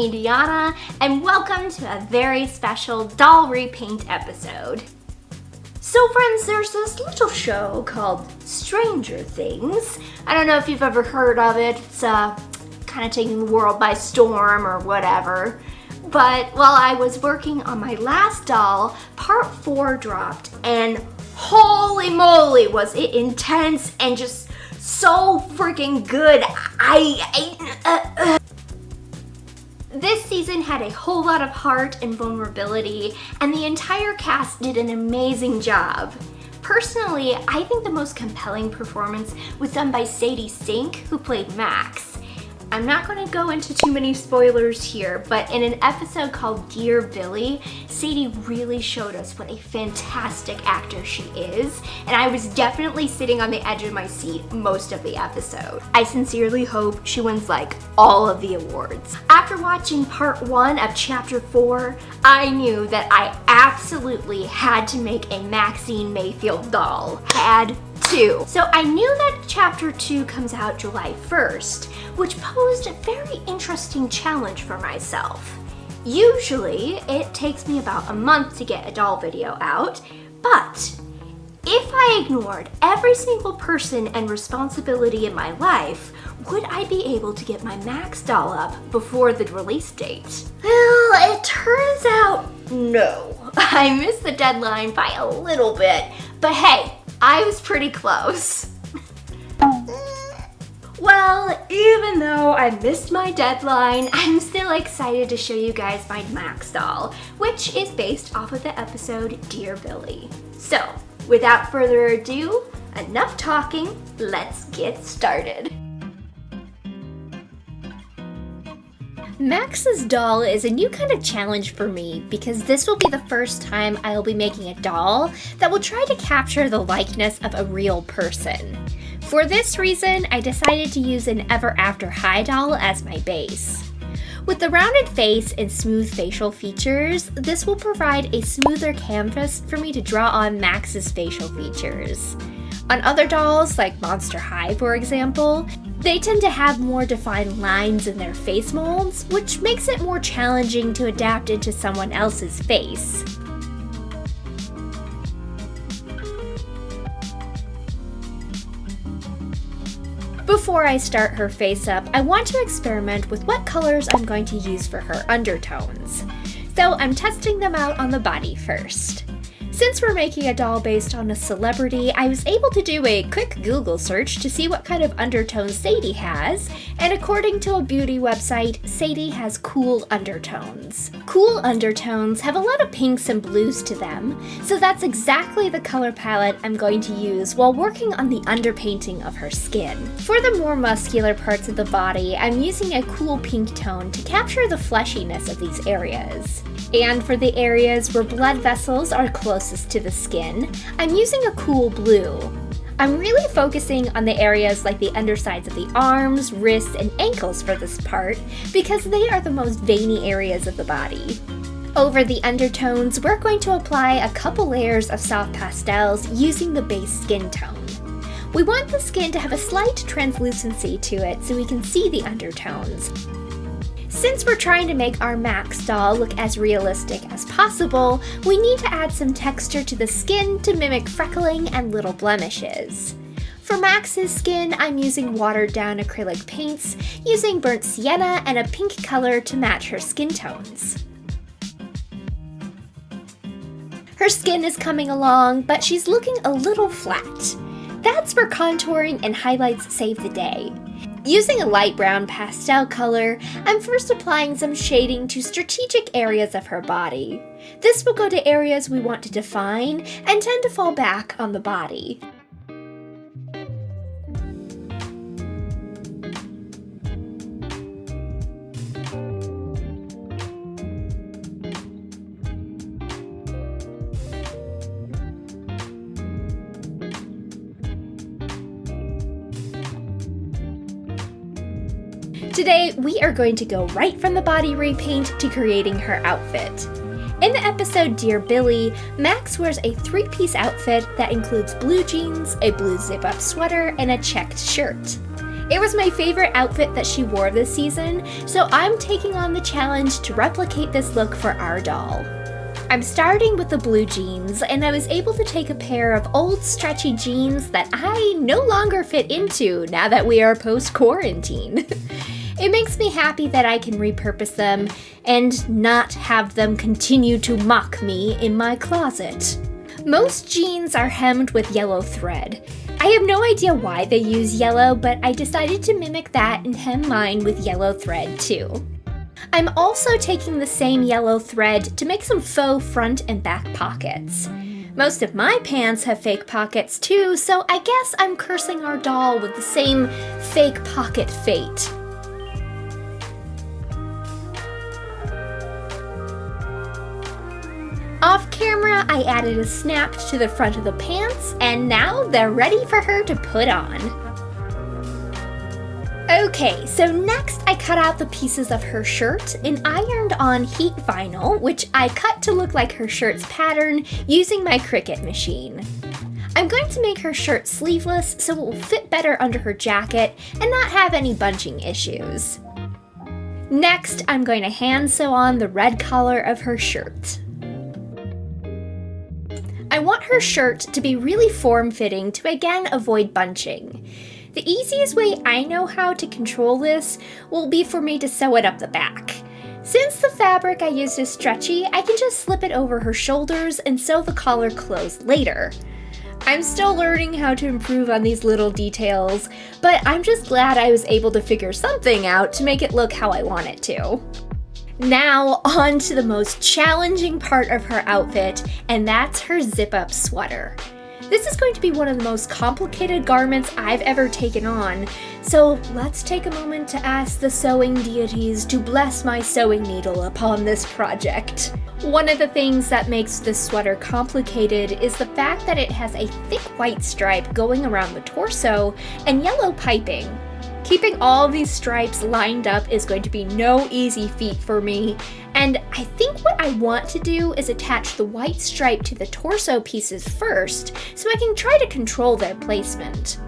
me, Deanna, and welcome to a very special doll repaint episode. So friends, there's this little show called Stranger Things. I don't know if you've ever heard of it. It's kind of taking the world by storm or whatever. But while I was working on my last doll, part 4 dropped, and holy moly was it intense and just so freaking good. This season had a whole lot of heart and vulnerability, and the entire cast did an amazing job. Personally, I think the most compelling performance was done by Sadie Sink, who played Max. I'm not going to go into too many spoilers here, but in an episode called Dear Billy, Sadie really showed us what a fantastic actor she is, and I was definitely sitting on the edge of my seat most of the episode. I sincerely hope she wins like all of the awards. After watching part 1 of chapter 4, I knew that I absolutely had to make a Maxine Mayfield doll. Had to. So I knew that chapter 2 comes out July 1st, which posed a very interesting challenge for myself. Usually, it takes me about a month to get a doll video out, but if I ignored every single person and responsibility in my life, would I be able to get my Max doll up before the release date? Well, it turns out no. I missed the deadline by a little bit, but hey, I was pretty close. Well, even though I missed my deadline, I'm still excited to show you guys my Max doll, which is based off of the episode Dear Billy. So, without further ado, enough talking, let's get started. Max's doll is a new kind of challenge for me because this will be the first time I will be making a doll that will try to capture the likeness of a real person. For this reason, I decided to use an Ever After High doll as my base. With the rounded face and smooth facial features, this will provide a smoother canvas for me to draw on Max's facial features. On other dolls, like Monster High for example, they tend to have more defined lines in their face molds, which makes it more challenging to adapt into someone else's face. Before I start her face up, I want to experiment with what colors I'm going to use for her undertones. So I'm testing them out on the body first. Since we're making a doll based on a celebrity, I was able to do a quick Google search to see what kind of undertones Sadie has, and according to a beauty website, Sadie has cool undertones. Cool undertones have a lot of pinks and blues to them, so that's exactly the color palette I'm going to use while working on the underpainting of her skin. For the more muscular parts of the body, I'm using a cool pink tone to capture the fleshiness of these areas. And for the areas where blood vessels are closest to the skin, I'm using a cool blue. I'm really focusing on the areas like the undersides of the arms, wrists, and ankles for this part because they are the most veiny areas of the body. Over the undertones, we're going to apply a couple layers of soft pastels using the base skin tone. We want the skin to have a slight translucency to it so we can see the undertones. Since we're trying to make our Max doll look as realistic as possible, we need to add some texture to the skin to mimic freckling and little blemishes. For Max's skin, I'm using watered down acrylic paints, using burnt sienna and a pink color to match her skin tones. Her skin is coming along, but she's looking a little flat. That's where contouring and highlights save the day. Using a light brown pastel color, I'm first applying some shading to strategic areas of her body. This will go to areas we want to define and tend to fall back on the body. Today, we are going to go right from the body repaint to creating her outfit. In the episode Dear Billy, Max wears a 3-piece outfit that includes blue jeans, a blue zip-up sweater, and a checked shirt. It was my favorite outfit that she wore this season, so I'm taking on the challenge to replicate this look for our doll. I'm starting with the blue jeans, and I was able to take a pair of old stretchy jeans that I no longer fit into now that we are post-quarantine. It makes me happy that I can repurpose them and not have them continue to mock me in my closet. Most jeans are hemmed with yellow thread. I have no idea why they use yellow, but I decided to mimic that and hem mine with yellow thread too. I'm also taking the same yellow thread to make some faux front and back pockets. Most of my pants have fake pockets too, so I guess I'm cursing our doll with the same fake pocket fate. Off camera, I added a snap to the front of the pants, and now they're ready for her to put on. Okay, so next I cut out the pieces of her shirt and ironed on heat vinyl, which I cut to look like her shirt's pattern using my Cricut machine. I'm going to make her shirt sleeveless so it will fit better under her jacket and not have any bunching issues. Next, I'm going to hand sew on the red collar of her shirt. I want her shirt to be really form-fitting to again avoid bunching. The easiest way I know how to control this will be for me to sew it up the back. Since the fabric I used is stretchy, I can just slip it over her shoulders and sew the collar closed later. I'm still learning how to improve on these little details, but I'm just glad I was able to figure something out to make it look how I want it to. Now, on to the most challenging part of her outfit, and that's her zip-up sweater. This is going to be one of the most complicated garments I've ever taken on, so let's take a moment to ask the sewing deities to bless my sewing needle upon this project. One of the things that makes this sweater complicated is the fact that it has a thick white stripe going around the torso and yellow piping. Keeping all these stripes lined up is going to be no easy feat for me, and I think what I want to do is attach the white stripe to the torso pieces first so I can try to control their placement.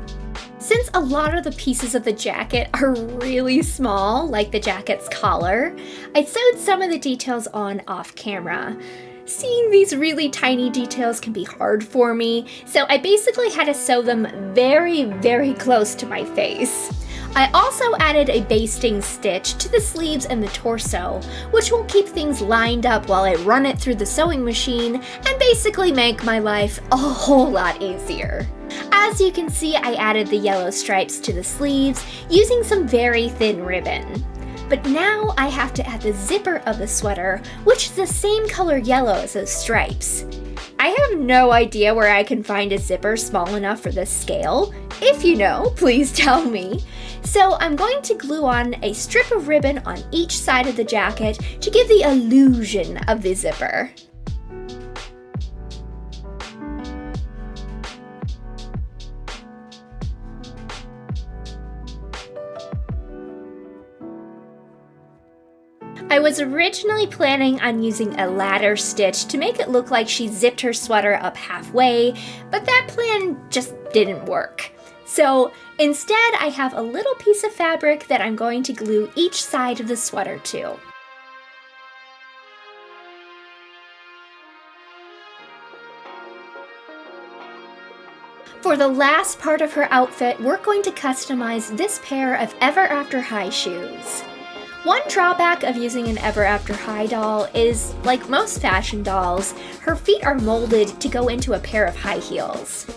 Since a lot of the pieces of the jacket are really small, like the jacket's collar, I sewed some of the details on off camera. Seeing these really tiny details can be hard for me, so I basically had to sew them very, very close to my face. I also added a basting stitch to the sleeves and the torso, which will keep things lined up while I run it through the sewing machine and basically make my life a whole lot easier. As you can see, I added the yellow stripes to the sleeves using some very thin ribbon. But now I have to add the zipper of the sweater, which is the same color yellow as those stripes. I have no idea where I can find a zipper small enough for this scale. If you know, please tell me. So I'm going to glue on a strip of ribbon on each side of the jacket to give the illusion of the zipper. I was originally planning on using a ladder stitch to make it look like she zipped her sweater up halfway, but that plan just didn't work. So instead, I have a little piece of fabric that I'm going to glue each side of the sweater to. For the last part of her outfit, we're going to customize this pair of Ever After High shoes. One drawback of using an Ever After High doll is, like most fashion dolls, her feet are molded to go into a pair of high heels.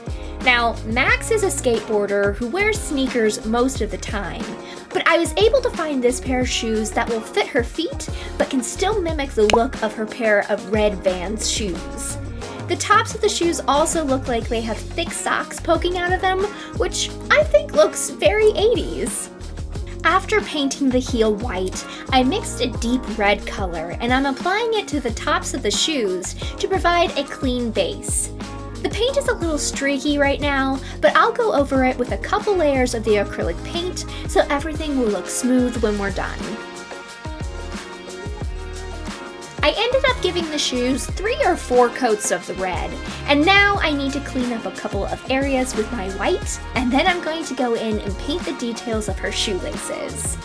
Now, Max is a skateboarder who wears sneakers most of the time, but I was able to find this pair of shoes that will fit her feet, but can still mimic the look of her pair of red Vans shoes. The tops of the shoes also look like they have thick socks poking out of them, which I think looks very 80s. After painting the heel white, I mixed a deep red color and I'm applying it to the tops of the shoes to provide a clean base. The paint is a little streaky right now, but I'll go over it with a couple layers of the acrylic paint so everything will look smooth when we're done. I ended up giving the shoes 3 or 4 coats of the red, and now I need to clean up a couple of areas with my white, and then I'm going to go in and paint the details of her shoelaces.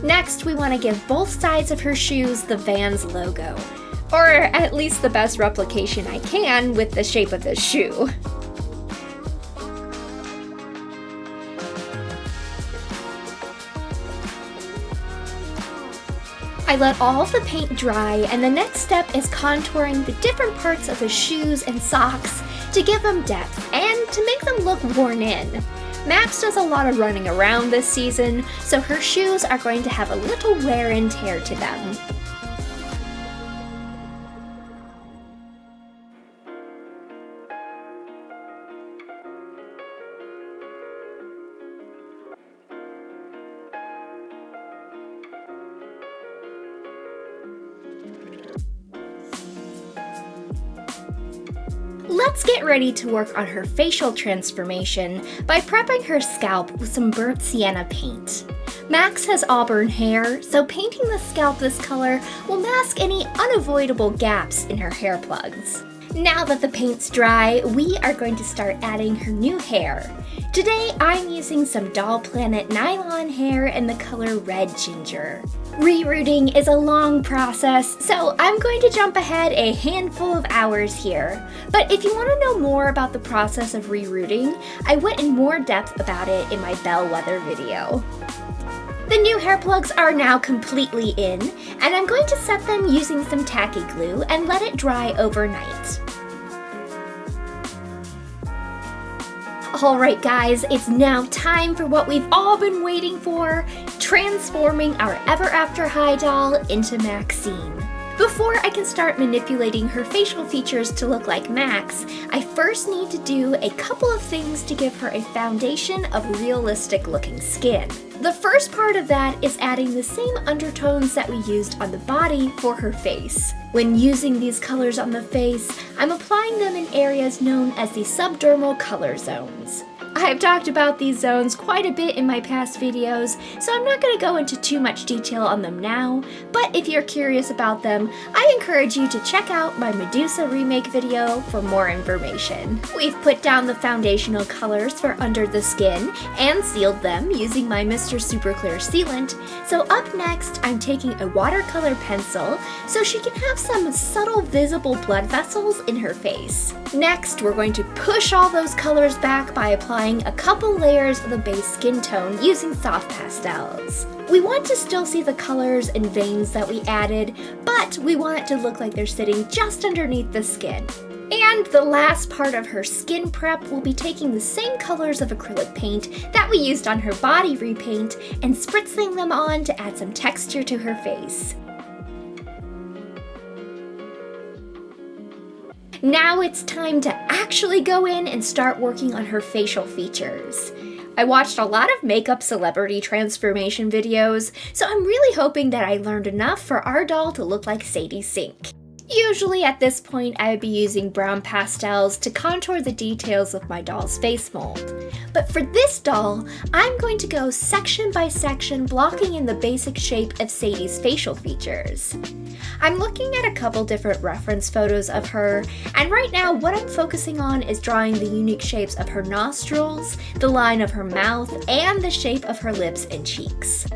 Next, we want to give both sides of her shoes the Vans logo, or at least the best replication I can with the shape of the shoe. I let all of the paint dry, and the next step is contouring the different parts of the shoes and socks to give them depth and to make them look worn in. Max does a lot of running around this season, so her shoes are going to have a little wear and tear to them. Let's get ready to work on her facial transformation by prepping her scalp with some burnt sienna paint. Max has auburn hair, so painting the scalp this color will mask any unavoidable gaps in her hair plugs. Now that the paint's dry, we are going to start adding her new hair. Today, I'm using some Doll Planet nylon hair in the color Red Ginger. Rerooting is a long process, so I'm going to jump ahead a handful of hours here. But if you want to know more about the process of rerooting, I went in more depth about it in my bellwether video. The new hair plugs are now completely in, and I'm going to set them using some tacky glue and let it dry overnight. Alright guys, it's now time for what we've all been waiting for, transforming our Ever After High doll into Maxine. Before I can start manipulating her facial features to look like Max, I first need to do a couple of things to give her a foundation of realistic looking skin. The first part of that is adding the same undertones that we used on the body for her face. When using these colors on the face, I'm applying them in areas known as the subdermal color zones. I've talked about these zones quite a bit in my past videos, so I'm not going to go into too much detail on them now, but if you're curious about them, I encourage you to check out my Medusa remake video for more information. We've put down the foundational colors for under the skin and sealed them using my Mr. Super Clear sealant, so up next I'm taking a watercolor pencil so she can have some subtle visible blood vessels in her face. Next, we're going to push all those colors back by applying a couple layers of the base skin tone using soft pastels. We want to still see the colors and veins that we added, but we want it to look like they're sitting just underneath the skin. And the last part of her skin prep will be taking the same colors of acrylic paint that we used on her body repaint and spritzing them on to add some texture to her face. Now it's time to actually go in and start working on her facial features. I watched a lot of makeup celebrity transformation videos, so I'm really hoping that I learned enough for our doll to look like Sadie Sink. Usually at this point I would be using brown pastels to contour the details of my doll's face mold. But for this doll, I'm going to go section by section, blocking in the basic shape of Sadie's facial features. I'm looking at a couple different reference photos of her, and right now what I'm focusing on is drawing the unique shapes of her nostrils, the line of her mouth, and the shape of her lips and cheeks.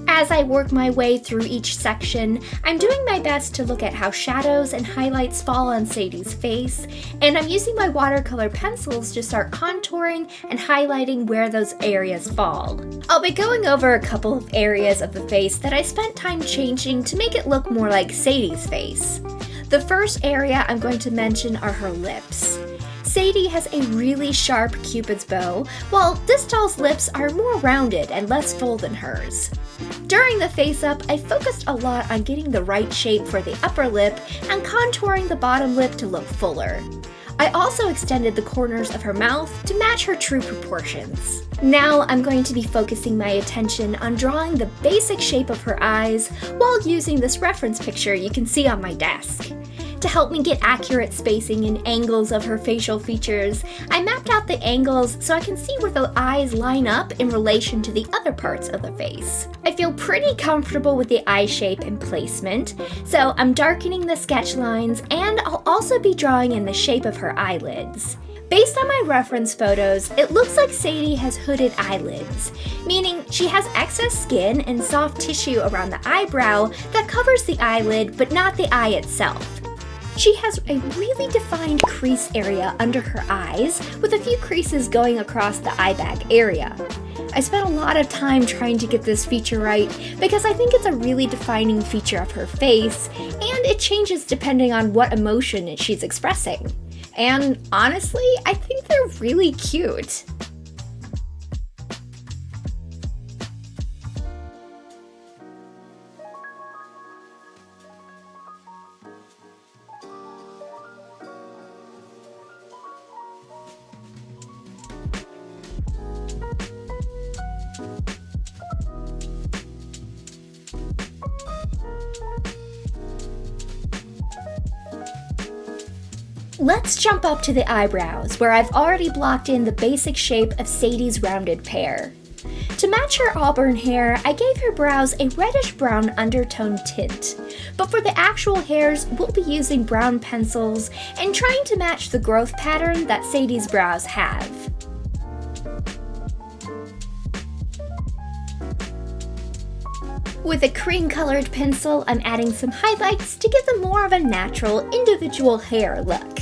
As I work my way through each section, I'm doing my best to look at how shadows and highlights fall on Sadie's face, and I'm using my watercolor pencils to start contouring and highlighting where those areas fall. I'll be going over a couple of areas of the face that I spent time changing to make it look more like Sadie's face. The first area I'm going to mention are her lips. Sadie has a really sharp Cupid's bow, while this doll's lips are more rounded and less full than hers. During the face-up, I focused a lot on getting the right shape for the upper lip and contouring the bottom lip to look fuller. I also extended the corners of her mouth to match her true proportions. Now I'm going to be focusing my attention on drawing the basic shape of her eyes while using this reference picture you can see on my desk. To help me get accurate spacing and angles of her facial features, I mapped out the angles so I can see where the eyes line up in relation to the other parts of the face. I feel pretty comfortable with the eye shape and placement, so I'm darkening the sketch lines, and I'll also be drawing in the shape of her eyelids. Based on my reference photos, it looks like Sadie has hooded eyelids, meaning she has excess skin and soft tissue around the eyebrow that covers the eyelid but not the eye itself. She has a really defined crease area under her eyes, with a few creases going across the eye bag area. I spent a lot of time trying to get this feature right because I think it's a really defining feature of her face, and it changes depending on what emotion she's expressing. And honestly, I think they're really cute. Let's jump up to the eyebrows, where I've already blocked in the basic shape of Sadie's rounded pear. To match her auburn hair, I gave her brows a reddish-brown undertone tint, but for the actual hairs, we'll be using brown pencils and trying to match the growth pattern that Sadie's brows have. With a cream-colored pencil, I'm adding some highlights to give them more of a natural, individual hair look.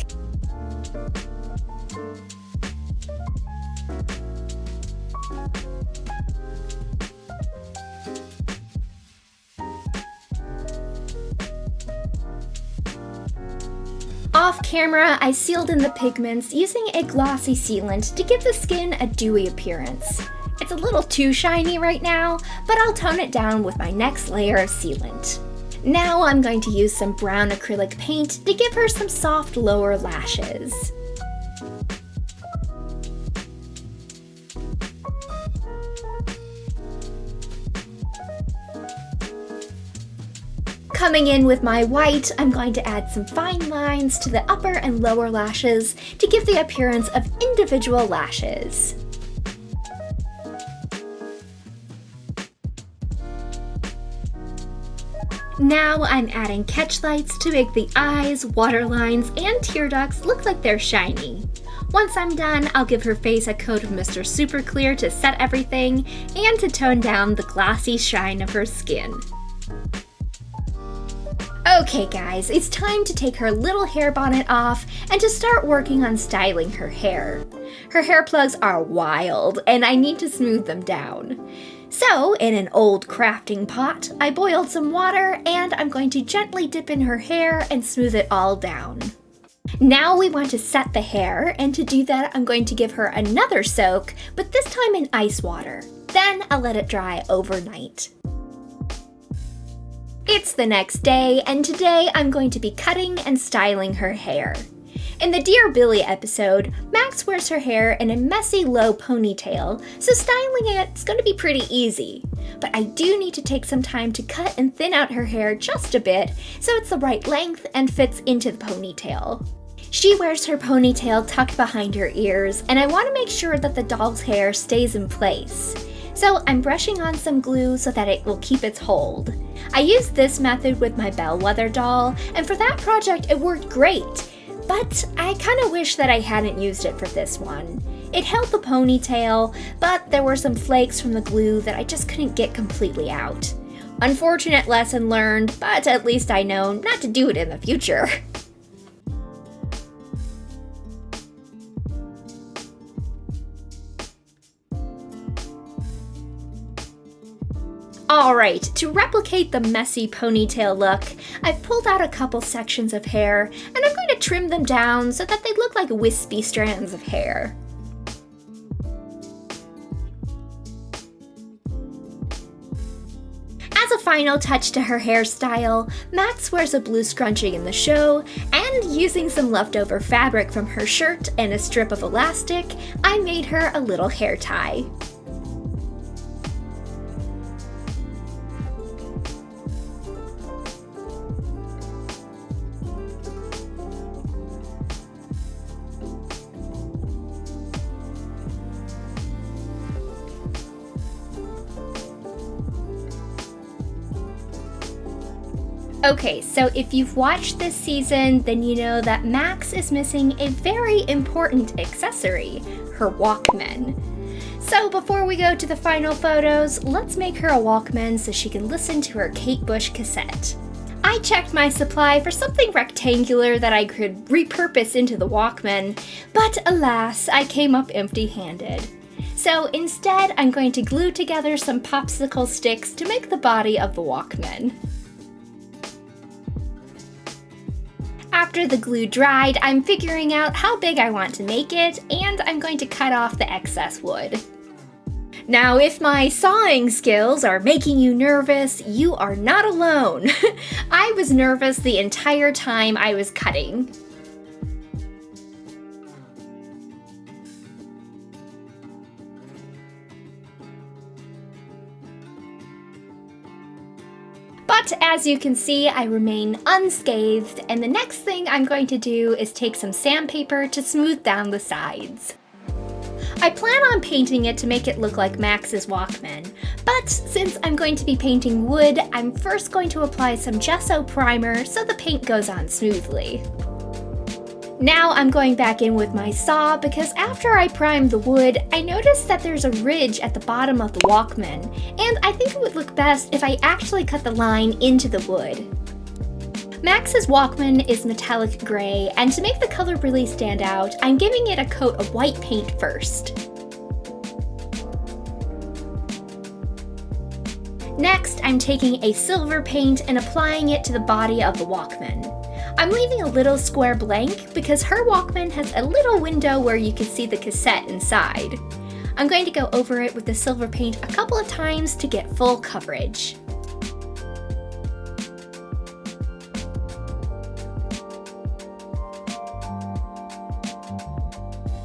Off camera, I sealed in the pigments using a glossy sealant to give the skin a dewy appearance. It's a little too shiny right now, but I'll tone it down with my next layer of sealant. Now I'm going to use some brown acrylic paint to give her some soft lower lashes. Coming in with my white, I'm going to add some fine lines to the upper and lower lashes to give the appearance of individual lashes. Now I'm adding catch lights to make the eyes, waterlines, and tear ducts look like they're shiny. Once I'm done, I'll give her face a coat of Mr. Super Clear to set everything and to tone down the glossy shine of her skin. Okay guys, it's time to take her little hair bonnet off and to start working on styling her hair. Her hair plugs are wild and I need to smooth them down. So, in an old crafting pot, I boiled some water and I'm going to gently dip in her hair and smooth it all down. Now we want to set the hair, and to do that I'm going to give her another soak, but this time in ice water. Then I'll let it dry overnight. It's the next day, and today I'm going to be cutting and styling her hair. In the Dear Billy episode, Max wears her hair in a messy low ponytail, so styling it's going to be pretty easy. But I do need to take some time to cut and thin out her hair just a bit, so it's the right length and fits into the ponytail. She wears her ponytail tucked behind her ears, and I want to make sure that the doll's hair stays in place. So I'm brushing on some glue so that it will keep its hold. I used this method with my Bellwether doll, and for that project it worked great. But I kind of wish that I hadn't used it for this one. It held the ponytail, but there were some flakes from the glue that I just couldn't get completely out. Unfortunate lesson learned, but at least I know not to do it in the future. Alright, to replicate the messy ponytail look, I've pulled out a couple sections of hair, and I'm going to trim them down so that they look like wispy strands of hair. As a final touch to her hairstyle, Max wears a blue scrunchie in the show, and using some leftover fabric from her shirt and a strip of elastic, I made her a little hair tie. Okay, so if you've watched this season, then you know that Max is missing a very important accessory, her Walkman. So before we go to the final photos, let's make her a Walkman so she can listen to her Kate Bush cassette. I checked my supply for something rectangular that I could repurpose into the Walkman, but alas, I came up empty-handed. So instead, I'm going to glue together some popsicle sticks to make the body of the Walkman. After the glue dried, I'm figuring out how big I want to make it, and I'm going to cut off the excess wood. Now, if my sawing skills are making you nervous, you are not alone. I was nervous the entire time I was cutting. But as you can see, I remain unscathed, and the next thing I'm going to do is take some sandpaper to smooth down the sides. I plan on painting it to make it look like Max's Walkman, but since I'm going to be painting wood, I'm first going to apply some gesso primer so the paint goes on smoothly. Now I'm going back in with my saw because after I primed the wood, I noticed that there's a ridge at the bottom of the Walkman, and I think it would look best if I actually cut the line into the wood. Max's Walkman is metallic gray, and to make the color really stand out, I'm giving it a coat of white paint first. Next, I'm taking a silver paint and applying it to the body of the Walkman. I'm leaving a little square blank because her Walkman has a little window where you can see the cassette inside. I'm going to go over it with the silver paint a couple of times to get full coverage.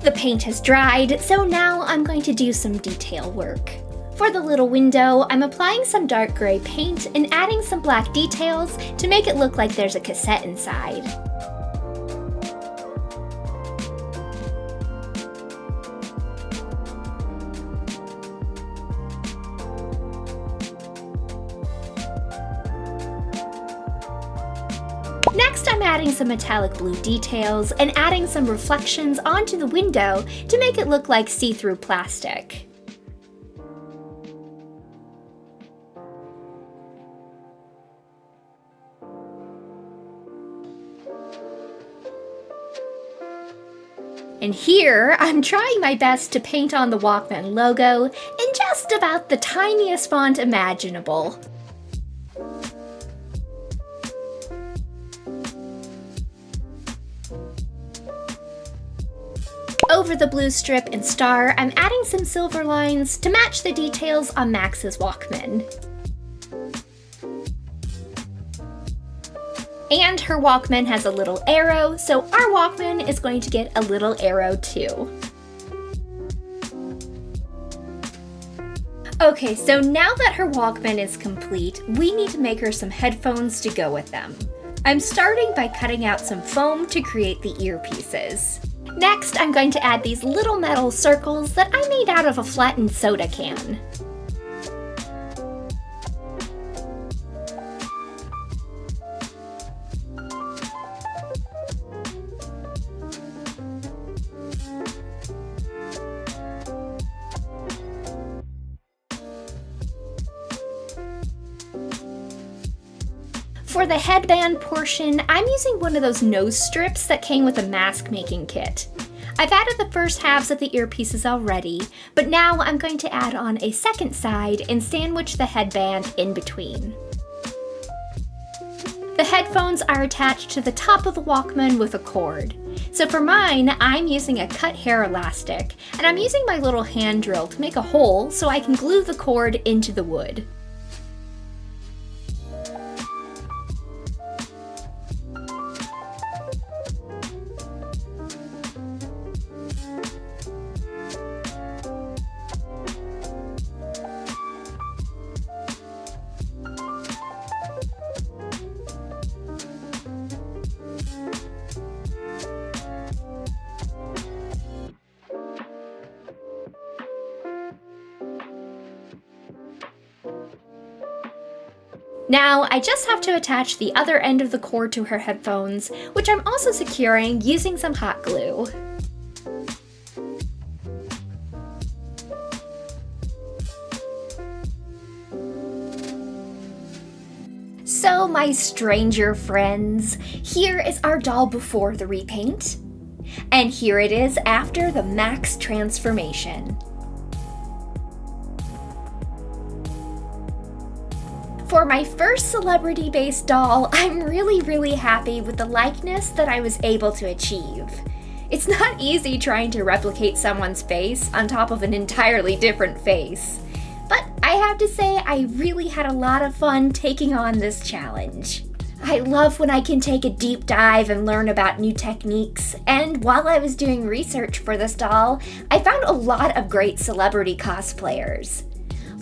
The paint has dried, so now I'm going to do some detail work. For the little window, I'm applying some dark gray paint and adding some black details to make it look like there's a cassette inside. Next, I'm adding some metallic blue details and adding some reflections onto the window to make it look like see-through plastic. And here, I'm trying my best to paint on the Walkman logo in just about the tiniest font imaginable. Over the blue strip and star, I'm adding some silver lines to match the details on Max's Walkman. And her Walkman has a little arrow, so our Walkman is going to get a little arrow too. Okay, so now that her Walkman is complete, we need to make her some headphones to go with them. I'm starting by cutting out some foam to create the earpieces. Next, I'm going to add these little metal circles that I made out of a flattened soda can. For the headband portion, I'm using one of those nose strips that came with a mask making kit. I've added the first halves of the earpieces already, but now I'm going to add on a second side and sandwich the headband in between. The headphones are attached to the top of the Walkman with a cord. So for mine, I'm using a cut hair elastic, and I'm using my little hand drill to make a hole so I can glue the cord into the wood. Now, I just have to attach the other end of the cord to her headphones, which I'm also securing using some hot glue. So, my stranger friends, here is our doll before the repaint, and here it is after the Max transformation. For my first celebrity-based doll, I'm really happy with the likeness that I was able to achieve. It's not easy trying to replicate someone's face on top of an entirely different face. But I have to say, I really had a lot of fun taking on this challenge. I love when I can take a deep dive and learn about new techniques, and while I was doing research for this doll, I found a lot of great celebrity cosplayers.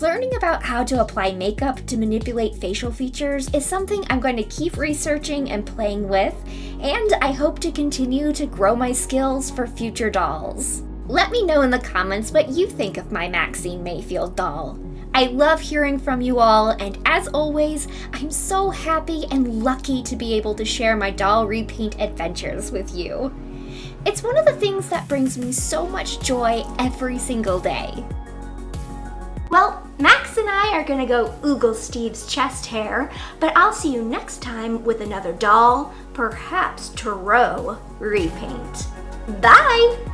Learning about how to apply makeup to manipulate facial features is something I'm going to keep researching and playing with, and I hope to continue to grow my skills for future dolls. Let me know in the comments what you think of my Maxine Mayfield doll. I love hearing from you all, and as always, I'm so happy and lucky to be able to share my doll repaint adventures with you. It's one of the things that brings me so much joy every single day. Well, Max and I are gonna go oogle Steve's chest hair, but I'll see you next time with another doll, perhaps tarot repaint. Bye!